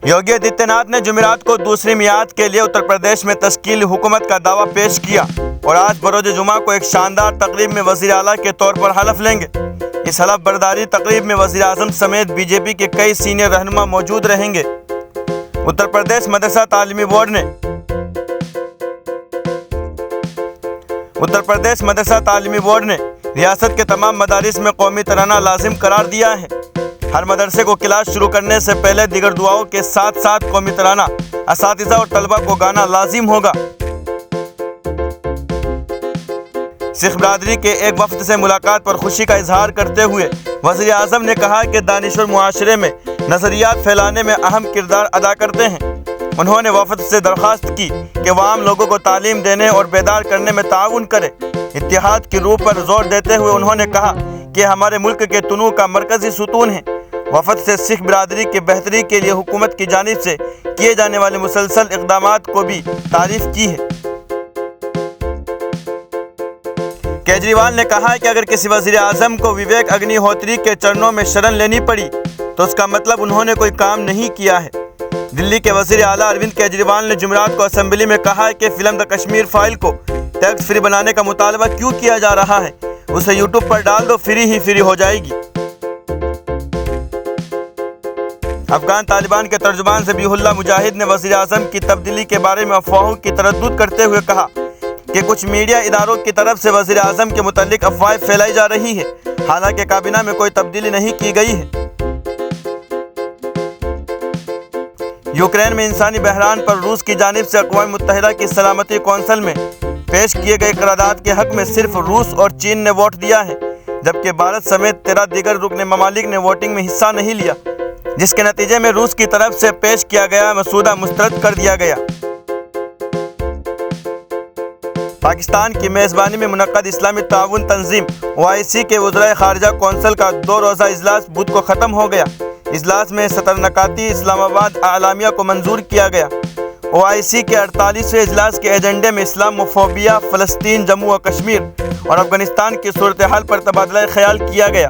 योगी आदित्यनाथ ने जुमेरात को दूसरी मियाद के लिए उत्तर प्रदेश में तश्कील हुकूमत का दावा पेश किया और आज बरोज जुमा को एक शानदार तकरीब में वज़ीर आला के तौर पर हलफ लेंगे। इस हलफ बर्दारी तकरीब में वज़ीर आज़म समेत बीजेपी के कई सीनियर रहनुमा मौजूद रहेंगे। उत्तर प्रदेश मदरसा तालीमी बोर्ड ने रियासत के तमाम मदारिस में कौमी तराना लाजिम करार दिया है। हर मदरसे को क्लास शुरू करने से पहले दीगर दुआओं के साथ साथ कौमी तराना असातिज़ा और तलबा को गाना लाजिम होगा। सिख बरादरी के एक वफ्द से मुलाकात पर खुशी का इजहार करते हुए वज़ीर आज़म ने कहा कि दानिशवर मुआशरे में नज़रियात फैलाने में अहम किरदार अदा करते हैं। उन्होंने वफ़द से दरख्वास्त की कि वह आम लोगों को तालीम देने और बेदार करने में ताउन करे। इत्तिहाद की रूह पर जोर देते हुए उन्होंने कहा कि हमारे मुल्क के तनू का मरकज़ी सुतून है। वफ़द से सिख बरादरी के बेहतरी के लिए हुकूमत की जानिब से किए जाने वाले मुसलसल इक़दामात को भी तारीफ़ की है। केजरीवाल ने कहा है कि अगर किसी वज़ीर आज़म को विवेक अग्निहोत्री के चरणों में शरण लेनी पड़ी तो उसका मतलब उन्होंने कोई काम नहीं किया है। दिल्ली के वज़ीर आला अरविंद केजरीवाल ने जुमेरात को असम्बली में कहा है कि फ़िल्म द कश्मीर फाइल को टैक्स फ्री बनाने का मुतालबा क्यों किया जा रहा है, उसे यूट्यूब पर डाल दो, फ्री ही फ्री हो जाएगी। अफगान तालिबान के तर्जुमान ज़बीहुल्लाह मुजाहिद ने वज़ीर आज़म की तब्दीली के बारे में अफवाहों की तरद्दुद करते हुए कहा कि कुछ मीडिया इदारों की तरफ से वज़ीर आज़म के मुतालिक अफवाहें फैलाई जा रही है, हालांकि काबीना में कोई तब्दीली नहीं की गई है। यूक्रेन में इंसानी बहरान पर रूस की जानिब से अक़वाम मुत्तहिदा की सलामती कौंसिल में पेश किए गए करारदाद के हक़ में सिर्फ रूस और चीन ने वोट दिया है, जबकि भारत समेत 13 दीगर रुकन ममालिक ने वोटिंग में हिस्सा नहीं लिया, जिसके नतीजे में रूस की तरफ से पेश किया गया मसूदा मुस्तरद कर दिया गया। पाकिस्तान की मेज़बानी में मुनक्कद इस्लामी ताउन तंजीम OIC के वज़राए ख़ारिजा कौंसिल का 2 रोज़ा इजलास बुध को ख़त्म हो गया। इजलास में सदर नकाती इस्लामाबाद आलामिया को मंजूर किया गया। OIC के 48वें इजलास के एजेंडे में इस्लामोफोबिया, फ़लस्तीन, जम्मू व कश्मीर और अफगानिस्तान की सूरत हाल पर तबादला ख्याल किया गया।